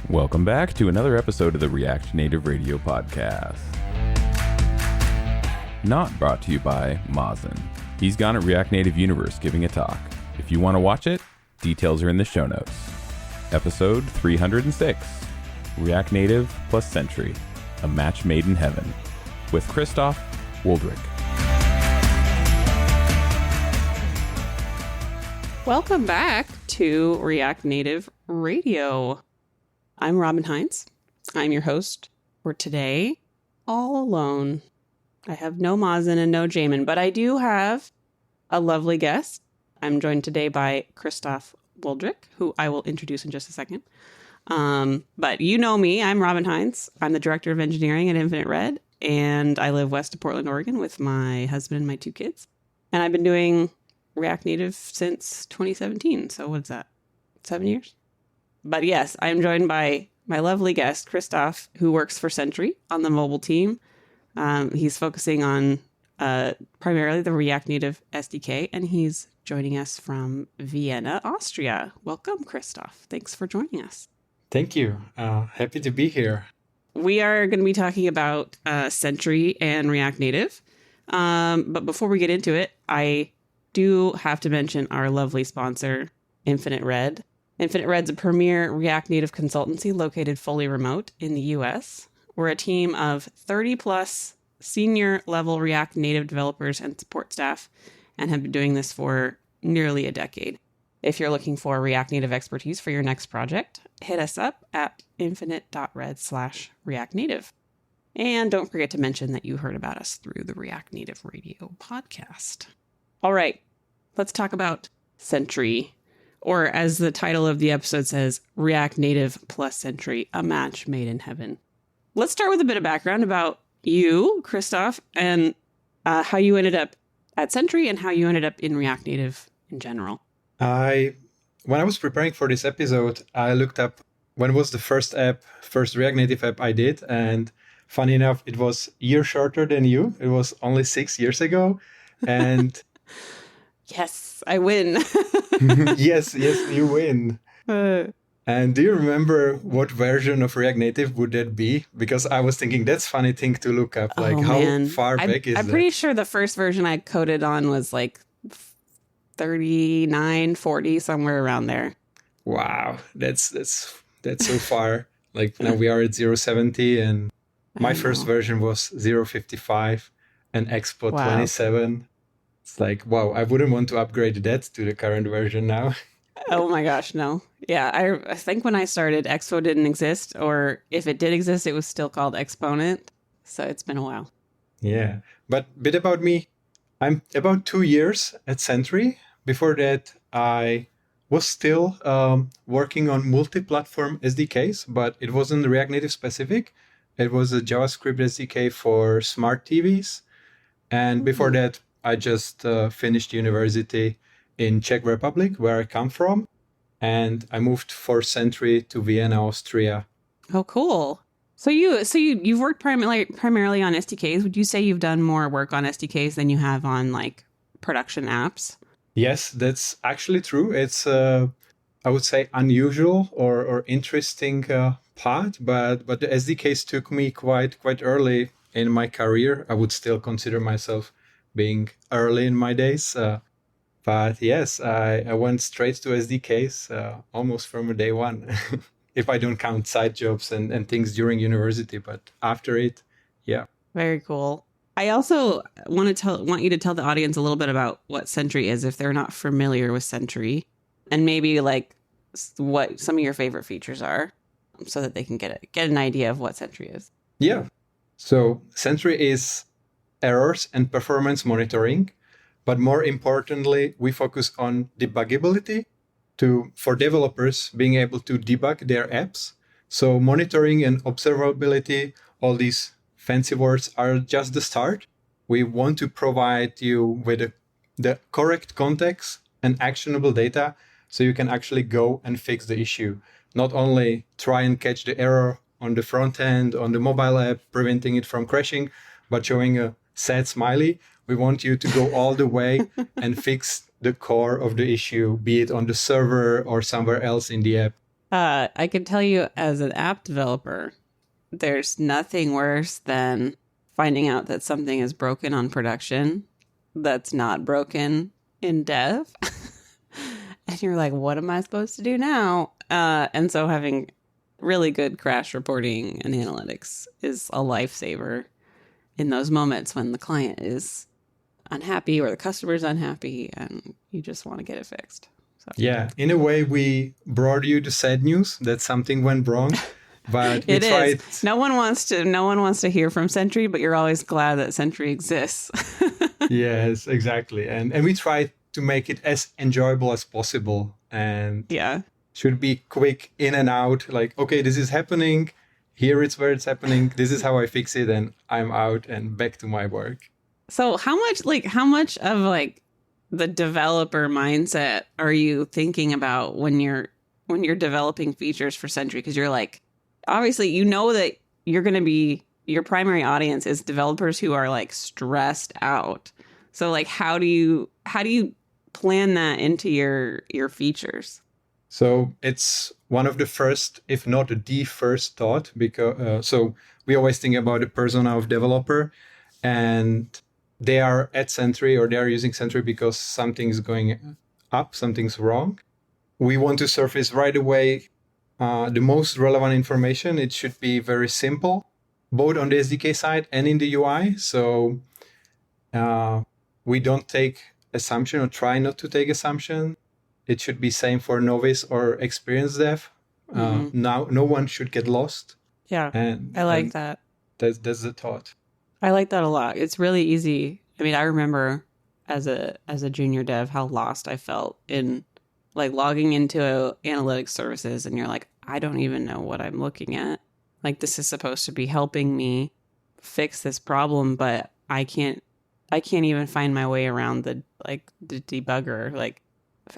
Welcome back to another episode of the React Native Radio Podcast. Not brought to you by Mazen. He's gone at React Native Universe giving a talk. If you want to watch it, details are in the show notes. Episode 306, React Native plus Sentry, a match made in heaven, with Krystof Woldrich. Welcome back to React Native Radio. I'm Robin Hines. I'm your host for today, all alone. I have no Mazen and no Jamin, but I do have a lovely guest. I'm joined today by Krystof Woldrich, who I will introduce in just a second. But you know me, I'm Robin Hines. I'm the Director of Engineering at Infinite Red, and I live west of Portland, Oregon with my husband and my 2 kids. And I've been doing React Native since 2017. So what's that? 7 years? But yes, I'm joined by my lovely guest, Krystof, who works for Sentry on the mobile team. He's focusing on primarily the React Native SDK, and he's joining us from Vienna, Austria. Welcome, Krystof. Thanks for joining us. Thank you. Happy to be here. We are going to be talking about Sentry and React Native. But before we get into it, I do have to mention our lovely sponsor, Infinite Red. Infinite Red's a premier React Native consultancy located fully remote in the US. We're a team of 30 plus senior level React Native developers and support staff and have been doing this for nearly a decade. If you're looking for React Native expertise for your next project, hit us up at infinite.red/React Native. And don't forget to mention that you heard about us through the React Native Radio podcast. All right, let's talk about Sentry. Or as the title of the episode says, React Native plus Sentry, a match made in heaven. Let's start with a bit of background about you, Krystof, and how you ended up at Sentry and how you ended up in React Native in general. When I was preparing for this episode, I looked up when was the first React Native app I did. And funny enough, it was a year shorter than you. It was only 6 years ago. And yes, I win. yes, you win. And do you remember what version of React Native would that be? Because I was thinking that's a funny thing to look up. Like, how far back is that? I'm pretty sure the first version I coded on was like 39, 40, somewhere around there. Wow, that's so far. Like now we are at 0.70 and my first version was 0.55 and Expo 27. It's like, wow, I wouldn't want to upgrade that to the current version now. Oh my gosh, no. Yeah, I think when I started, Expo didn't exist, or if it did exist, it was still called Exponent. So it's been a while. Yeah, but a bit about me. I'm about 2 years at Sentry. Before that, I was still working on multi-platform SDKs, but it wasn't React Native specific. It was a JavaScript SDK for smart TVs. And before that, I just finished university in Czech Republic, where I come from. And I moved for Sentry to Vienna, Austria. Oh, cool. So you've worked primarily on SDKs. Would you say you've done more work on SDKs than you have on like production apps? Yes, that's actually true. It's I would say unusual or interesting part, but the SDKs took me quite early in my career. I would still consider myself being early in my days. But yes, I went straight to SDKs almost from day one, if I don't count side jobs and things during university. But after it, yeah. Very cool. I also want you to tell the audience a little bit about what Sentry is if they're not familiar with Sentry, and maybe like what some of your favorite features are, so that they can get an idea of what Sentry is. Yeah. So Sentry is errors and performance monitoring. But more importantly, we focus on debuggability for developers being able to debug their apps. So monitoring and observability, all these fancy words are just the start. We want to provide you with the correct context and actionable data so you can actually go and fix the issue. Not only try and catch the error on the front end, on the mobile app, preventing it from crashing, but showing a sad smiley. We want you to go all the way and fix the core of the issue, be it on the server or somewhere else in the app. I can tell you as an app developer, there's nothing worse than finding out that something is broken on production that's not broken in dev. And you're like, what am I supposed to do now? And so having really good crash reporting and analytics is a lifesaver in those moments when the client is unhappy or the customer's unhappy and you just want to get it fixed. So. Yeah, in a way, we brought you the sad news that something went wrong, but we tried. No one wants to hear from Sentry, but you're always glad that Sentry exists. Yes, exactly, and we tried to make it as enjoyable as possible, and should be quick in and out. Like, okay, this is happening. Here it's where it's happening. This is how I fix it, and I'm out and back to my work. So how much of like the developer mindset are you thinking about when you're developing features for Sentry? Because you're like, obviously, you know that you're going to be, your primary audience is developers who are like stressed out. So like, how do you plan that into your features? So it's one of the first, if not the first thought, because so we always think about the persona of developer, and they are at Sentry or they are using Sentry because something's going up, something's wrong. We want to surface right away the most relevant information. It should be very simple, both on the SDK side and in the UI. So we don't take assumption or try not to take assumption. It should be same for novice or experienced dev. Now, no one should get lost. Yeah, I like that. That's the thought. I like that a lot. It's really easy. I mean, I remember as a junior dev how lost I felt in like logging into analytics services, and you're like, I don't even know what I'm looking at. Like, this is supposed to be helping me fix this problem, but I can't even find my way around the debugger. Like,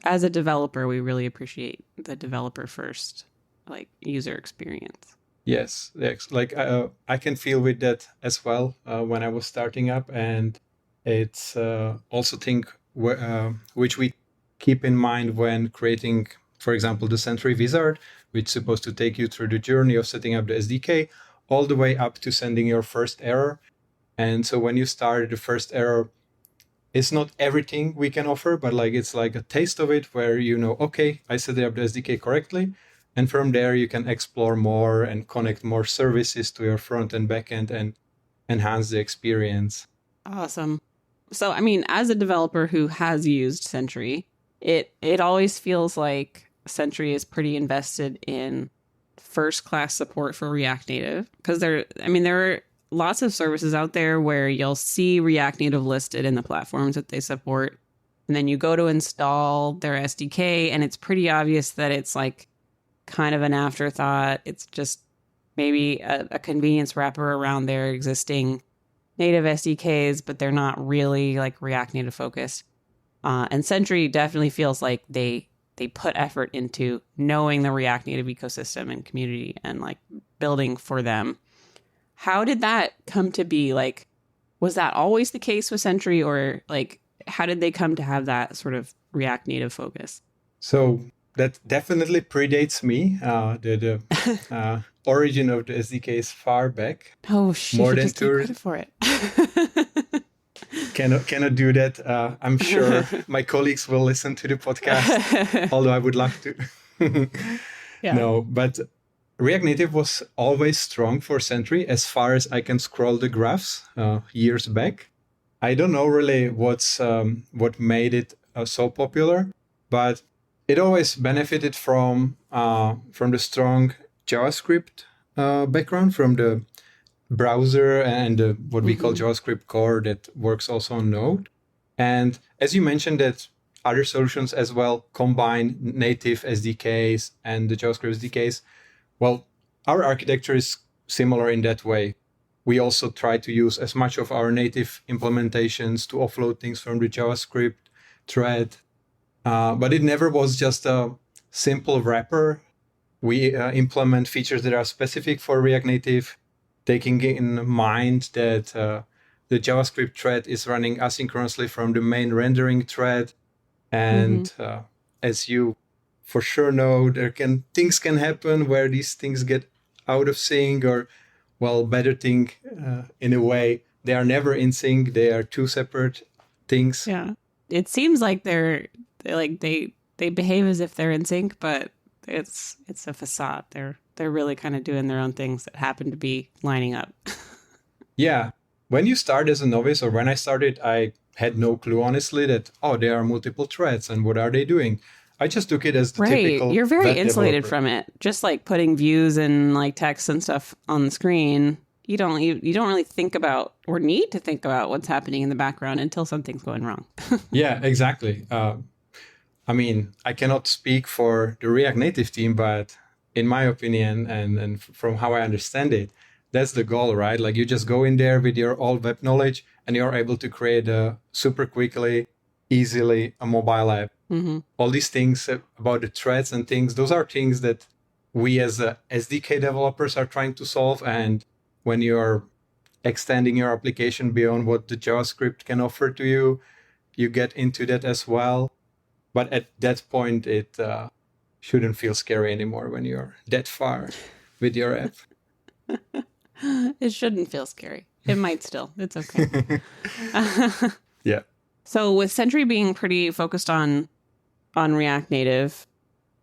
as a developer, we really appreciate the developer first, like, user experience. Yes. Like I can feel with that as well when I was starting up, and it's also thing which we keep in mind when creating, for example, the Sentry wizard, which is supposed to take you through the journey of setting up the SDK, all the way up to sending your first error. And so when you start the first error, it's not everything we can offer, but like it's like a taste of it where you know, okay, I set up the SDK correctly. And from there, you can explore more and connect more services to your front and back end and enhance the experience. Awesome. So, I mean, as a developer who has used Sentry, it always feels like Sentry is pretty invested in first-class support for React Native. Because there are lots of services out there where you'll see React Native listed in the platforms that they support. And then you go to install their SDK, and it's pretty obvious that it's like kind of an afterthought. It's just maybe a convenience wrapper around their existing native SDKs, but they're not really like React Native focused. And Sentry definitely feels like they put effort into knowing the React Native ecosystem and community and like building for them. How did that come to be? Like, was that always the case with Sentry, or like how did they come to have that sort of React Native focus? So that definitely predates me. The origin of the SDK is far back. Oh, shit. More than just take credit for it. Cannot do that. I'm sure my colleagues will listen to the podcast, although I would love to. Yeah. No, but React Native was always strong for Sentry as far as I can scroll the graphs years back. I don't know really what made it so popular, but it always benefited from the strong JavaScript background, from the browser and what we call JavaScript core that works also on Node. And as you mentioned, that other solutions as well combine native SDKs and the JavaScript SDKs. Well, our architecture is similar in that way. We also try to use as much of our native implementations to offload things from the JavaScript thread. But it never was just a simple wrapper. We implement features that are specific for React Native, taking in mind that the JavaScript thread is running asynchronously from the main rendering thread. And as you for sure know, things can happen where these things get out of sync, or, well, better thing, in a way, they are never in sync. They are two separate things. Yeah. It seems like they behave as if they're in sync, but it's a facade. They're really kind of doing their own things that happen to be lining up. Yeah. When you start as a novice, or when I started, I had no clue, honestly, that, there are multiple threads and what are they doing? I just took it as the typical You're very web insulated developer. from it. Just like putting views and like text and stuff on the screen. You don't really think about or need to think about what's happening in the background until something's going wrong. Yeah, exactly. I mean, I cannot speak for the React Native team, but in my opinion, and from how I understand it, that's the goal, right? Like, you just go in there with your all web knowledge and you're able to create super quickly, easily a mobile app. All these things about the threads and things, those are things that we as SDK developers are trying to solve. And when you're extending your application beyond what the JavaScript can offer to you, you get into that as well. But at that point, it shouldn't feel scary anymore when you're that far with your app. It shouldn't feel scary. It might still. It's okay. Yeah. So with Sentry being pretty focused on React Native,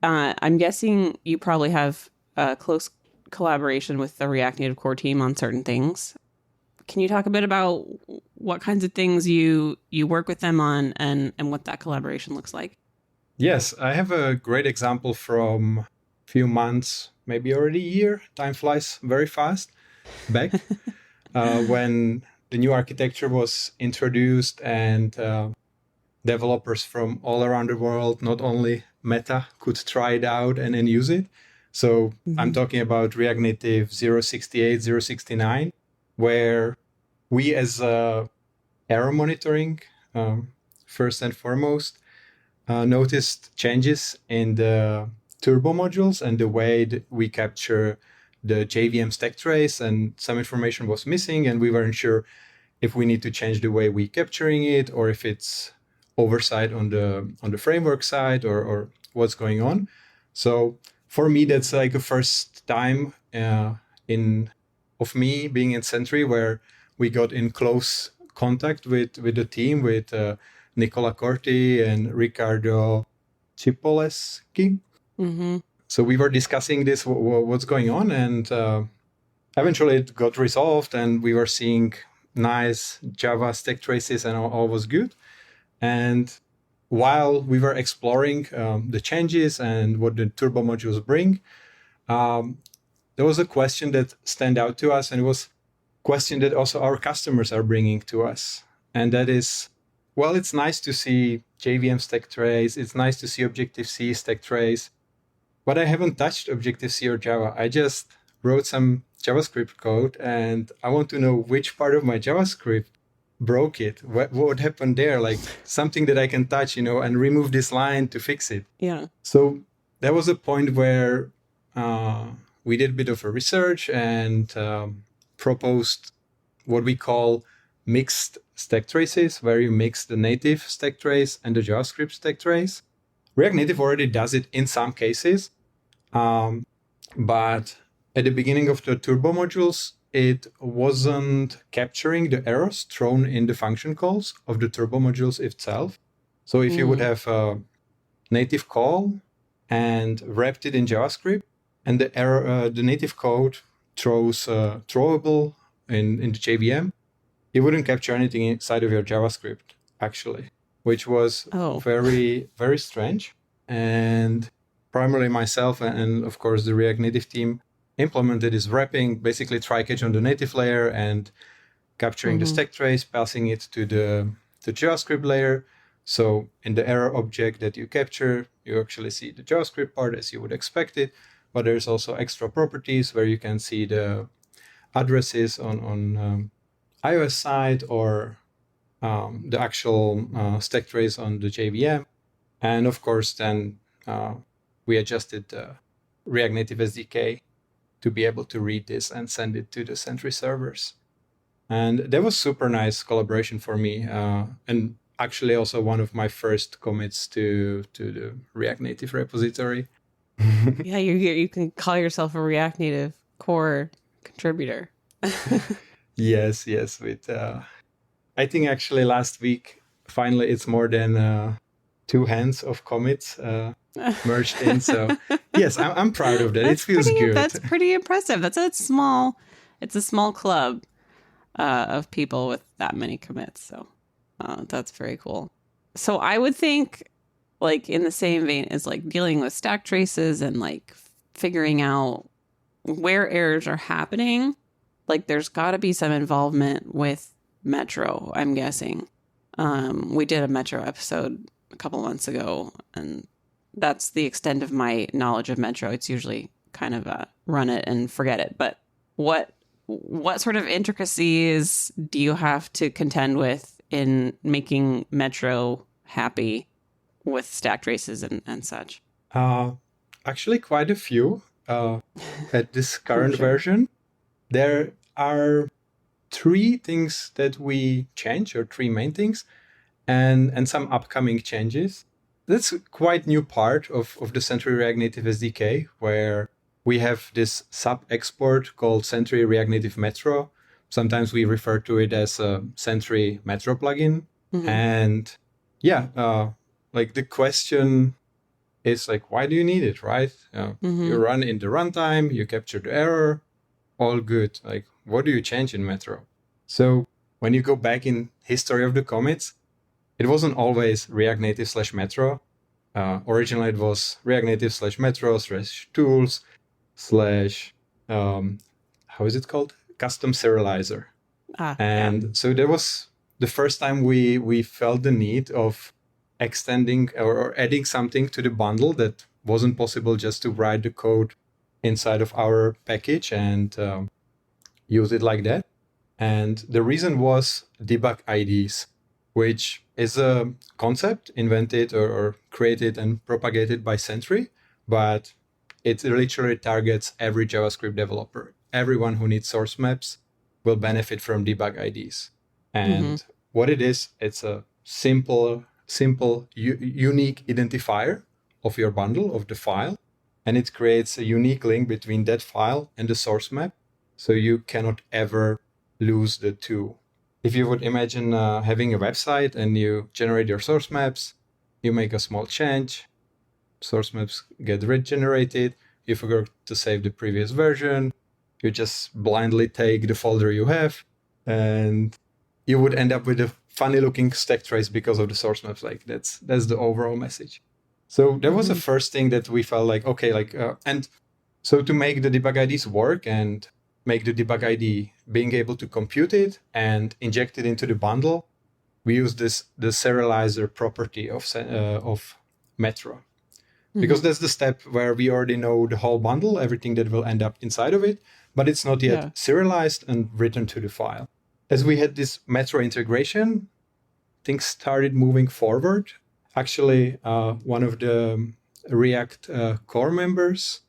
I'm guessing you probably have a close collaboration with the React Native core team on certain things. Can you talk a bit about what kinds of things you work with them on and what that collaboration looks like? Yes, I have a great example from a few months, maybe already a year. Time flies very fast. Back when the new architecture was introduced, and developers from all around the world, not only Meta, could try it out and then use it. So I'm talking about React Native 0.68, 0.69, where we as error monitoring, first and foremost, noticed changes in the turbo modules and the way that we capture the JVM stack trace, and some information was missing, and we weren't sure if we need to change the way we capturing it, or if it's oversight on the framework side, or what's going on. So for me, that's like a first time of me being in Sentry, where we got in close contact with the team, with Nicola Corti and Ricardo Cipoleski. So we were discussing this, what's going on, and eventually it got resolved, and we were seeing nice Java stack traces, and all was good. And while we were exploring the changes and what the turbo modules bring, there was a question that stand out to us, and it was a question that also our customers are bringing to us. And that is, well, it's nice to see JVM stack trace, it's nice to see Objective-C stack trace, but I haven't touched Objective-C or Java. I just wrote some JavaScript code, and I want to know which part of my JavaScript broke it. What happened there? Like something that I can touch, and remove this line to fix it. Yeah. So there was a point where we did a bit of a research and proposed what we call mixed stack traces, where you mix the native stack trace and the JavaScript stack trace. React Native already does it in some cases, but at the beginning of the turbo modules, it wasn't capturing the errors thrown in the function calls of the turbo modules itself. So if you would have a native call and wrapped it in JavaScript, and the native code throws throwable in the JVM, it wouldn't capture anything inside of your JavaScript, actually, which was very, very strange. And primarily myself and of course the React Native team implemented this wrapping, basically try-catch on the native layer and capturing the stack trace, passing it to the JavaScript layer. So in the error object that you capture, you actually see the JavaScript part as you would expect it, but there's also extra properties where you can see the addresses on iOS side, or the actual stack trace on the JVM. And of course, then we adjusted the React Native SDK to be able to read this and send it to the Sentry servers. And that was super nice collaboration for me. And actually also one of my first commits to the React Native repository. Yeah, you can call yourself a React Native core contributor. Yes. With I think actually last week, finally, it's more than 2 hands of commits merged in. So yes, I'm proud of that. It feels good. That's pretty impressive. It's a small club of people with that many commits. So that's very cool. So I would think, like in the same vein as like dealing with stack traces and like figuring out where errors are happening, like there's got to be some involvement with Metro, I'm guessing. We did a Metro episode a couple months ago, and that's the extent of my knowledge of Metro. It's usually kind of run it and forget it. But what sort of intricacies do you have to contend with in making Metro happy with stack traces and such? Actually, quite a few at this current version. There are 3 things that we change, or 3 main things, and some upcoming changes. That's quite new part of the Sentry React Native SDK, where we have this sub-export called Sentry React Native Metro. Sometimes we refer to it as a Sentry Metro plugin. Mm-hmm. And yeah, like the question is like, why do you need it, right? You run in the runtime, you capture the error, all good. Like, what do you change in Metro? So when you go back in history of the commits, it wasn't always React Native / Metro. Originally, it was React Native / Metro / tools / how is it called? Custom serializer. So that was the first time we felt the need of extending or adding something to the bundle that wasn't possible just to write the code inside of our package and use it like that. And the reason was debug IDs, which is a concept invented or created and propagated by Sentry, but it literally targets every JavaScript developer. Everyone who needs source maps will benefit from debug IDs. And what it is, it's a simple, unique identifier of your bundle, of the file. And it creates a unique link between that file and the source map. So you cannot ever lose the two. If you would imagine having a website and you generate your source maps, you make a small change, source maps get regenerated, you forgot to save the previous version, you just blindly take the folder you have, and you would end up with a funny looking stack trace because of the source maps. Like that's the overall message. So that was the first thing that we felt like, okay, and so to make the debug IDs work and make the debug ID being able to compute it and inject it into the bundle, we use the serializer property of Metro. Because that's the step where we already know the whole bundle, everything that will end up inside of it, but it's not yet serialized and written to the file. As we had this Metro integration, things started moving forward. Actually, one of the React core members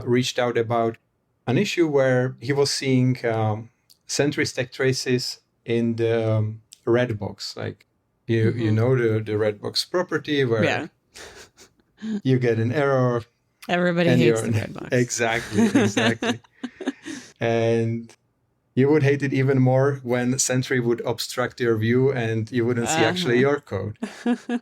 reached out about an issue where he was seeing Sentry stack traces in the red box. Like, you know the red box property where you get an error. Everybody hates the red box. Exactly. And you would hate it even more when Sentry would obstruct your view and you wouldn't see actually your code.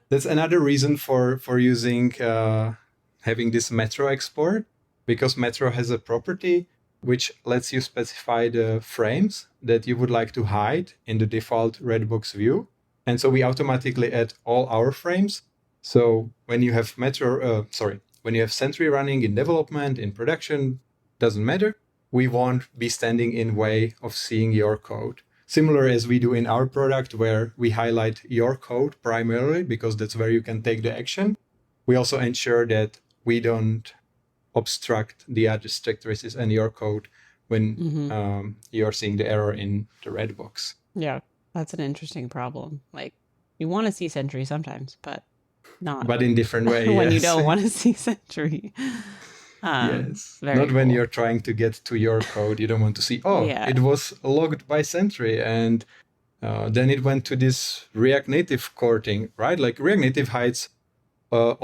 That's another reason for using having this Metro export, because Metro has a property which lets you specify the frames that you would like to hide in the default Redbox view. And so we automatically add all our frames. So when you have when you have Sentry running in development, in production, doesn't matter. We won't be standing in way of seeing your code. Similar as we do in our product, where we highlight your code primarily because that's where you can take the action. We also ensure that we don't obstruct the other stack traces and your code when you're seeing the error in the red box. Yeah, that's an interesting problem. Like, you want to see Sentry sometimes, but not. But in different ways. When you don't want to see Sentry. Yes. Very Not when cool. you're trying to get to your code. You don't want to see, Yeah. it was logged by Sentry. And then it went to this React Native courting, right? Like React Native hides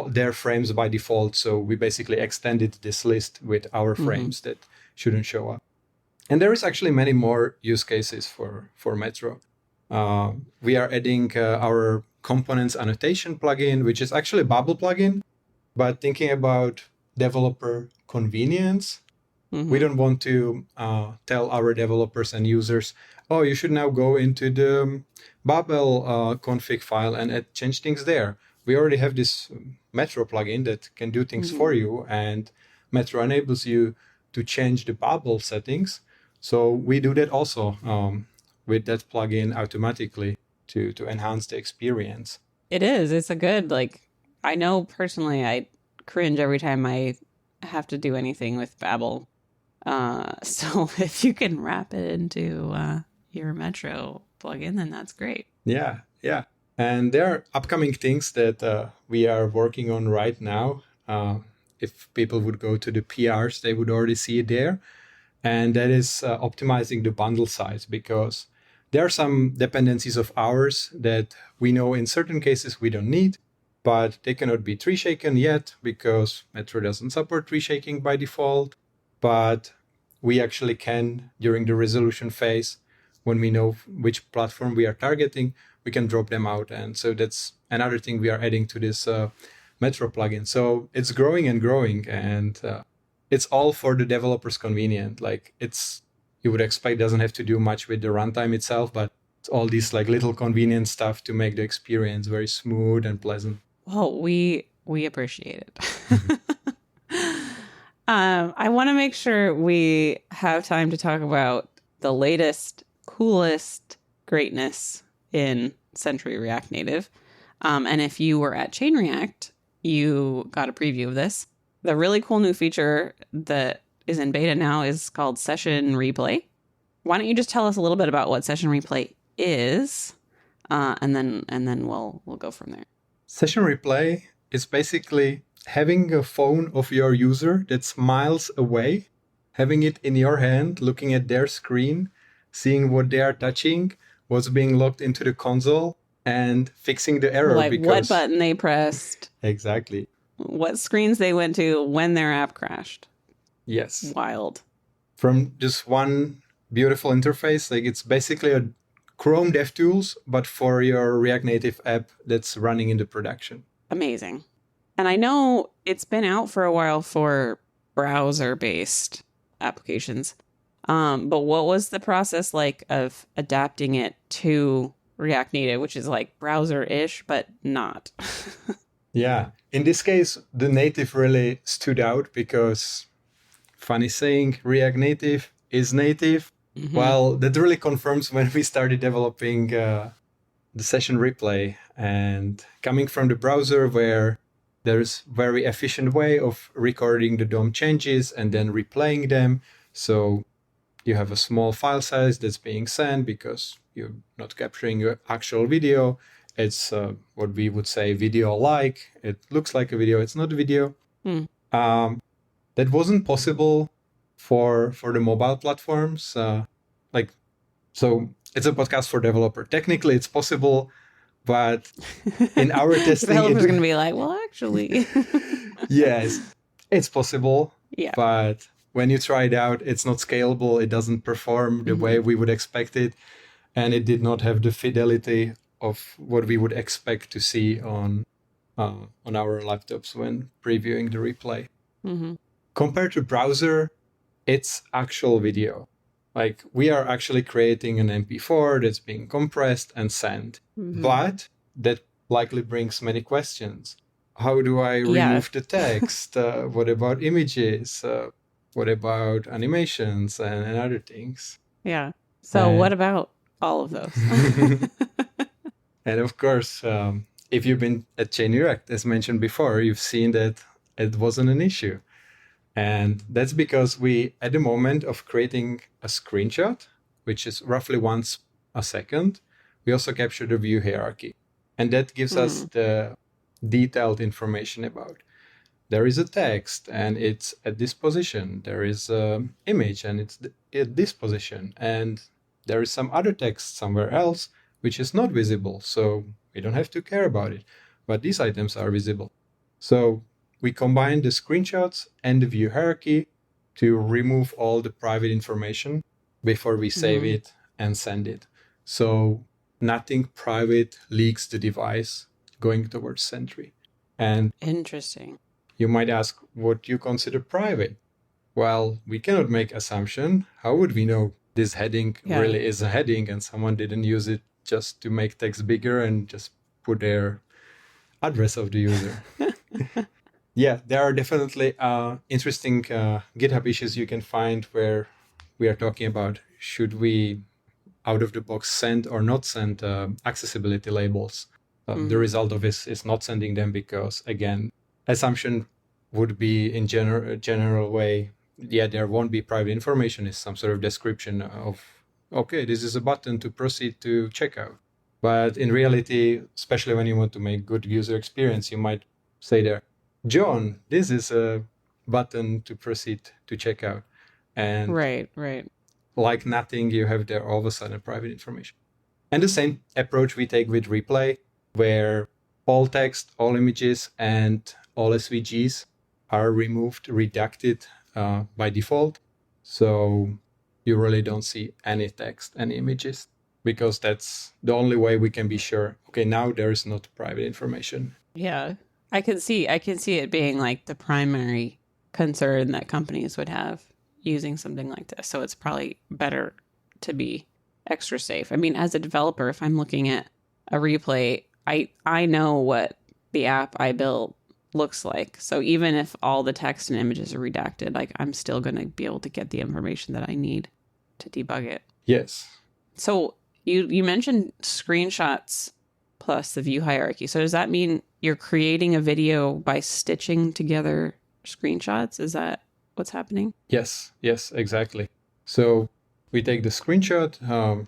their frames by default. So we basically extended this list with our frames that shouldn't show up. And there is actually many more use cases for Metro. We are adding our components annotation plugin, which is actually a Babel plugin, but thinking about developer convenience, we don't want to tell our developers and users, oh, you should now go into the Babel config file and change things there. We already have this Metro plugin that can do things for you, and Metro enables you to change the Babel settings. So we do that also with that plugin automatically to enhance the experience. It is. It's a good, like, I know personally I cringe every time I have to do anything with Babel. So if you can wrap it into your Metro plugin, then that's great. Yeah. And there are upcoming things that we are working on right now. If people would go to the PRs, they would already see it there. And that is optimizing the bundle size, because there are some dependencies of ours that we know in certain cases we don't need, but they cannot be tree shaken yet because Metro doesn't support tree shaking by default. But we actually can, during the resolution phase, when we know which platform we are targeting, we can drop them out. And so that's another thing we are adding to this Metro plugin. So it's growing and growing, and it's all for the developer's convenience. Like you would expect, doesn't have to do much with the runtime itself, but it's all these like little convenient stuff to make the experience very smooth and pleasant. Well, we appreciate it. I want to make sure we have time to talk about the latest, coolest greatness in Sentry React Native. And if you were at Chain React, you got a preview of this. The really cool new feature that is in beta now is called Session Replay. Why don't you just tell us a little bit about what Session Replay is, and then we'll go from there. Session Replay is basically having a phone of your user that's miles away, having it in your hand, looking at their screen, seeing what they are touching, what's being logged into the console, and fixing the error. Like what button they pressed. Exactly. What screens they went to when their app crashed. Yes. Wild. From just one beautiful interface, like it's basically a Chrome DevTools, but for your React Native app that's running into production. Amazing. And I know it's been out for a while for browser-based applications. But what was the process like of adapting it to React Native, which is like browser-ish, but not? Yeah. In this case, the native really stood out because, funny saying, React Native is native. Mm-hmm. Well, that really confirms when we started developing the Session Replay, and coming from the browser where there's very efficient way of recording the DOM changes and then replaying them. So you have a small file size that's being sent because you're not capturing your actual video. It's what we would say video-like. It looks like a video. It's not a video. That wasn't possible for the mobile platforms. So it's a podcast for developer. Technically, it's possible, but in our testing, developers are going to be like, well, actually, yes, it's possible. Yeah, but when you try it out, it's not scalable. It doesn't perform the way we would expect it, and it did not have the fidelity of what we would expect to see on our laptops when previewing the replay. Mm-hmm. Compared to browser, it's actual video. Like we are actually creating an MP4 that's being compressed and sent. Mm-hmm. But that likely brings many questions. How do I remove the text? What about images? What about animations and other things? Yeah. So what about all of those? And of course, if you've been at Chain React, as mentioned before, you've seen that it wasn't an issue. And that's because we, at the moment of creating a screenshot, which is roughly once a second, we also capture the view hierarchy. And that gives us the detailed information about there is a text and it's at this position. There is an image and it's at this position. And there is some other text somewhere else which is not visible. So we don't have to care about it. But these items are visible. So we combine the screenshots and the view hierarchy to remove all the private information before we save it and send it. So nothing private leaks the device going towards Sentry. And Interesting. you might ask what you consider private. Well, we cannot make assumption. How would we know this heading really is a heading and someone didn't use it just to make text bigger and just put their address of the user? Yeah, there are definitely interesting GitHub issues you can find where we are talking about should we out of the box send or not send accessibility labels. The result of this is not sending them because, again, assumption would be in general way, there won't be private information. It's some sort of description of, okay, this is a button to proceed to checkout. But in reality, especially when you want to make good user experience, you might say there, John, this is a button to proceed to checkout. And right. like nothing, you have there all of a sudden private information. And the same approach we take with replay, where all text, all images, and all SVGs are removed, redacted by default. So you really don't see any text, any images, because that's the only way we can be sure, okay, now there is not private information. Yeah. I can see it being like the primary concern that companies would have using something like this. So it's probably better to be extra safe. I mean, as a developer, if I'm looking at a replay, I know what the app I built looks like. So even if all the text and images are redacted, like I'm still going to be able to get the information that I need to debug it. Yes. So you mentioned screenshots plus the view hierarchy. So does that mean you're creating a video by stitching together screenshots? Is that what's happening? Yes, exactly. So we take the screenshot.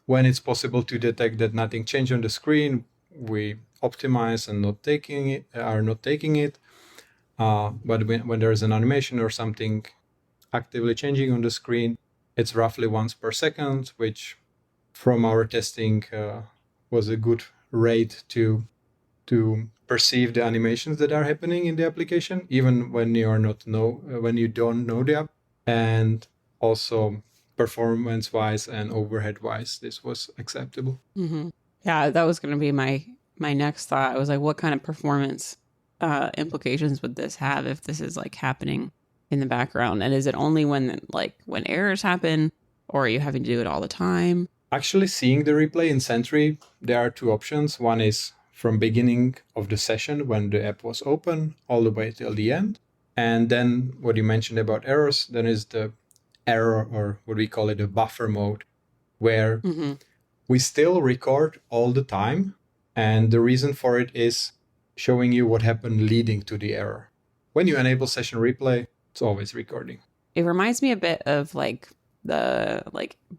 When it's possible to detect that nothing changed on the screen, we optimize and are not taking it. But when there is an animation or something actively changing on the screen, it's roughly once per second, which from our testing was a good rate to perceive the animations that are happening in the application, even when you don't know the app. And also performance-wise and overhead-wise, this was acceptable. Mm-hmm. Yeah, that was going to be my next thought. I was like, what kind of performance implications would this have if this is like happening in the background? And is it only when errors happen, or are you having to do it all the time? Actually, seeing the replay in Sentry, there are two options. One is from beginning of the session when the app was open all the way till the end. And then what you mentioned about errors, then is the error, or what we call it, a buffer mode, where we still record all the time. And the reason for it is showing you what happened leading to the error. When you enable session replay, it's always recording. It reminds me a bit of like the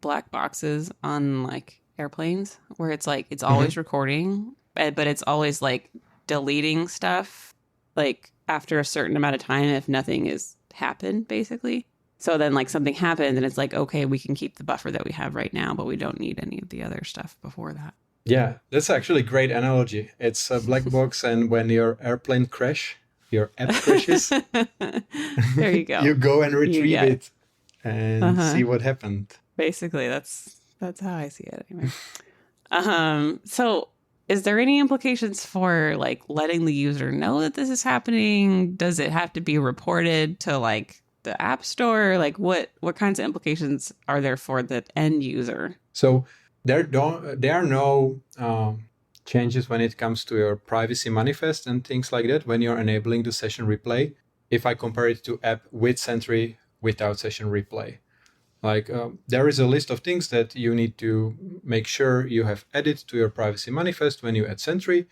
black boxes on like airplanes, where it's like it's always recording, but it's always like deleting stuff like after a certain amount of time if nothing has happened, basically. So then like something happened and it's like, okay, we can keep the buffer that we have right now, but we don't need any of the other stuff before that. Yeah, that's actually a great analogy. It's a black box, and when your airplane your app crashes, there you go. You go and retrieve it and see what happened. Basically, that's how I see it anyway. So is there any implications for like letting the user know that this is happening? Does it have to be reported to like the app store? Like what kinds of implications are there for the end user? So there are no changes when it comes to your privacy manifest and things like that when you're enabling the session replay. If I compare it to app with Sentry without session replay, like there is a list of things that you need to make sure you have added to your privacy manifest when you add Sentry.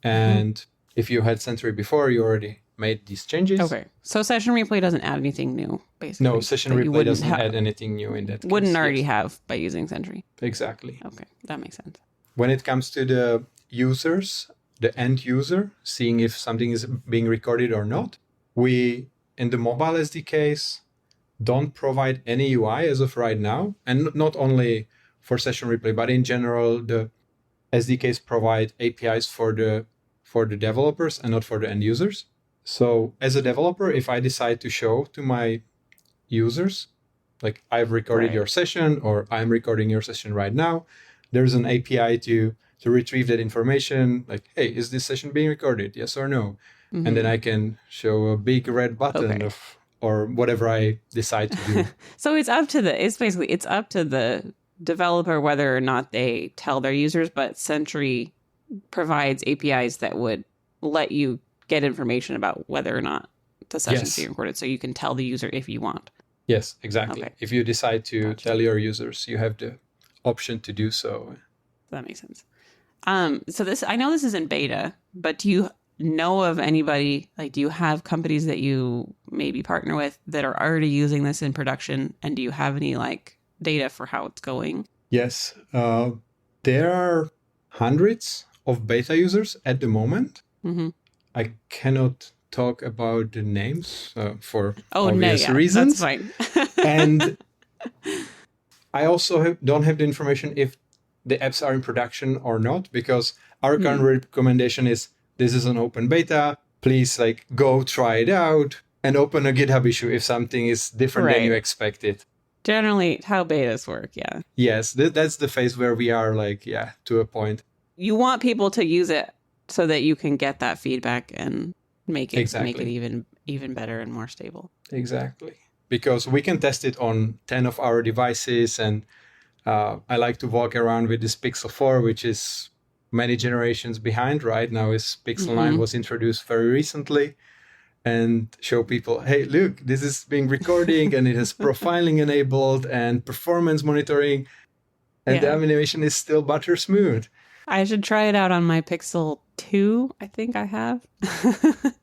And if you had Sentry before, you already made these changes. Okay. So session replay doesn't add anything new, basically. No, session replay doesn't add anything new in that case. Wouldn't already have by using Sentry. Exactly. Okay. That makes sense. When it comes to the users, the end user, seeing if something is being recorded or not. We, in the mobile SDKs, don't provide any UI as of right now. And not only for session replay, but in general, the SDKs provide APIs for the developers and not for the end users. So as a developer, if I decide to show to my users, like I've recorded your session or I'm recording your session right now, there's an API to retrieve that information. Like, hey, is this session being recorded? Yes or no? Mm-hmm. And then I can show a big red button or whatever I decide to do. So it's up to the developer whether or not they tell their users, but Sentry provides APIs that would let you get information about whether or not the session's being recorded, so you can tell the user if you want. Yes, exactly. Okay. If you decide to tell your users, you have the option to do so. That makes sense. So I know this is in beta, but do you know of anybody, like, do you have companies that you maybe partner with that are already using this in production? And do you have any like data for how it's going? Yes. There are hundreds of beta users at the moment. Mm-hmm. I cannot talk about the names for obvious reasons. That's fine. And I also don't have the information if the apps are in production or not, because our current recommendation is this is an open beta. Please go try it out and open a GitHub issue if something is different than you expected. Generally, how betas work, yeah. Yes, that's the phase where we are to a point. You want people to use it so that you can get that feedback and make it even better and more stable. Exactly. Because we can test it on 10 of our devices, and I like to walk around with this Pixel 4, which is many generations behind. Right now is Pixel 9 was introduced very recently, and show people, hey, look, this is being recording and it has profiling enabled and performance monitoring, and the animation is still butter smooth. I should try it out on my Pixel 2, I think I have.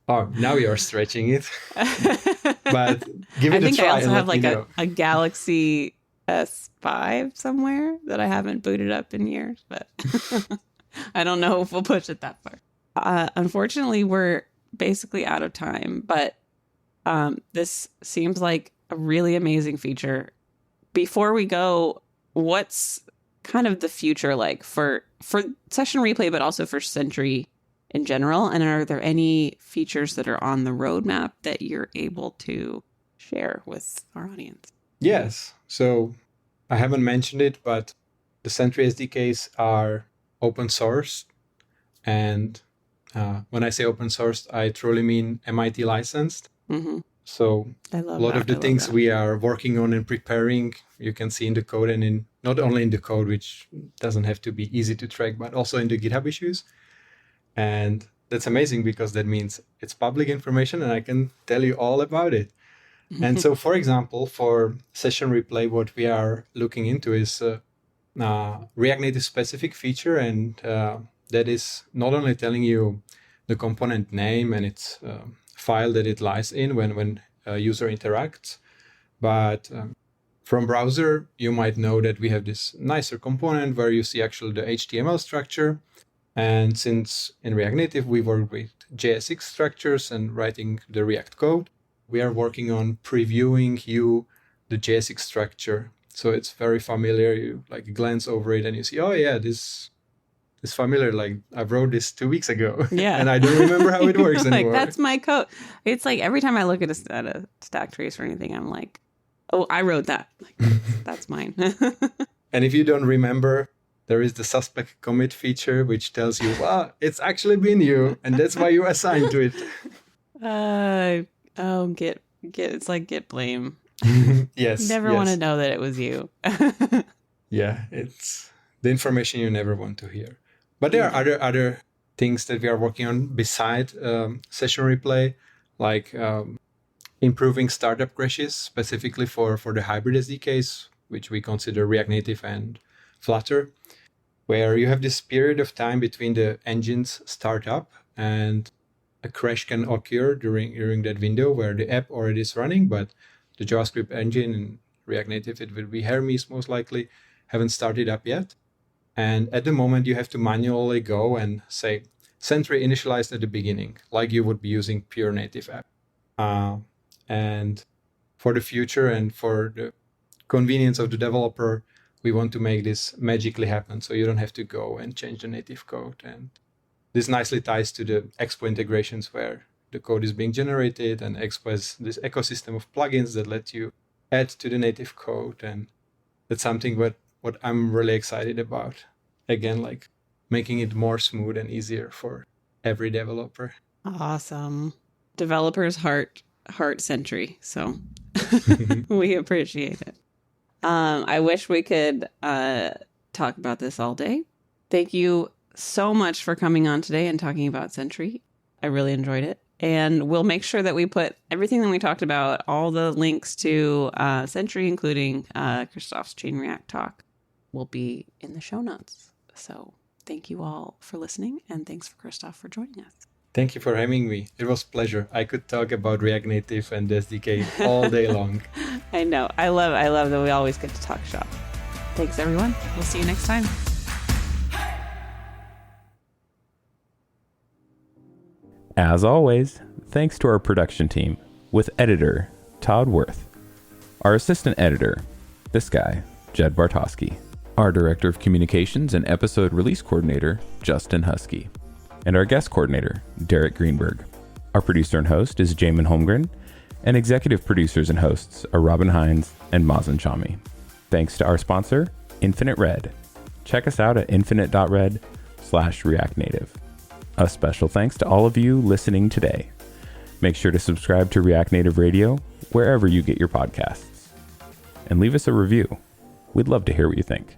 Oh, now you're stretching it. But give it a try. I think I also have a Galaxy S5 somewhere that I haven't booted up in years, but I don't know if we'll push it that far. Unfortunately, we're basically out of time, but this seems like a really amazing feature. Before we go, what's kind of the future like for session replay, but also for Sentry in general? And are there any features that are on the roadmap that you're able to share with our audience? Yes. So I haven't mentioned it, but the Sentry SDKs are open source. And when I say open source, I truly mean MIT licensed. Mm-hmm. So a lot of the things we are working on and preparing, you can see in the code, and not only in the code, which doesn't have to be easy to track, but also in the GitHub issues. And that's amazing because that means it's public information and I can tell you all about it. And so, for example, for session replay, what we are looking into is React Native specific feature. And that is not only telling you the component name and its file that it lies in when a user interacts, but from browser, you might know that we have this nicer component where you see actually the HTML structure. And since in React Native, we work with JSX structures and writing the React code, we are working on previewing you the JSX structure. So it's very familiar. You glance over it and you see, oh yeah, this is familiar. I wrote this 2 weeks ago. Yeah. And I don't remember how it works anymore. That's my code. It's every time I look at a stack trace or anything, I'm like, oh, I wrote that. That's mine. And if you don't remember, there is the suspect commit feature, which tells you, well, it's actually been you, and that's why you assigned to it. Git. It's like Git blame. Yes. You never want to know that it was you. Yeah, it's the information you never want to hear. But there are other things that we are working on beside session replay, like improving startup crashes, specifically for the hybrid SDKs, which we consider React Native and Flutter, where you have this period of time between the engines start up and a crash can occur during that window where the app already is running, but the JavaScript engine in React Native, it will be Hermes most likely, haven't started up yet. And at the moment, you have to manually go and say, Sentry initialized at the beginning, like you would be using pure native app. And for the future and for the convenience of the developer, we want to make this magically happen, so you don't have to go and change the native code. And this nicely ties to the Expo integrations where the code is being generated, and Expo has this ecosystem of plugins that let you add to the native code. And that's something what I'm really excited about. Again, like making it more smooth and easier for every developer. Awesome. Developers heart Sentry. So we appreciate it. I wish we could talk about this all day. Thank you so much for coming on today and talking about Sentry. I really enjoyed it. And we'll make sure that we put everything that we talked about, all the links to Sentry, including Krystof's Chain React talk, will be in the show notes. So thank you all for listening, and thanks for Krystof for joining us. Thank you for having me. It was a pleasure. I could talk about React Native and the SDK all day long. I know. I love that we always get to talk shop. Thanks, everyone. We'll see you next time. As always, thanks to our production team, with editor Todd Worth, our assistant editor, this guy, Jed Bartosky, our director of communications and episode release coordinator, Justin Husky, and our guest coordinator, Derek Greenberg. Our producer and host is Jamin Holmgren, and executive producers and hosts are Robin Hines and Mazen Chami. Thanks to our sponsor, Infinite Red. Check us out at infinite.red/React Native. A special thanks to all of you listening today. Make sure to subscribe to React Native Radio wherever you get your podcasts. And leave us a review. We'd love to hear what you think.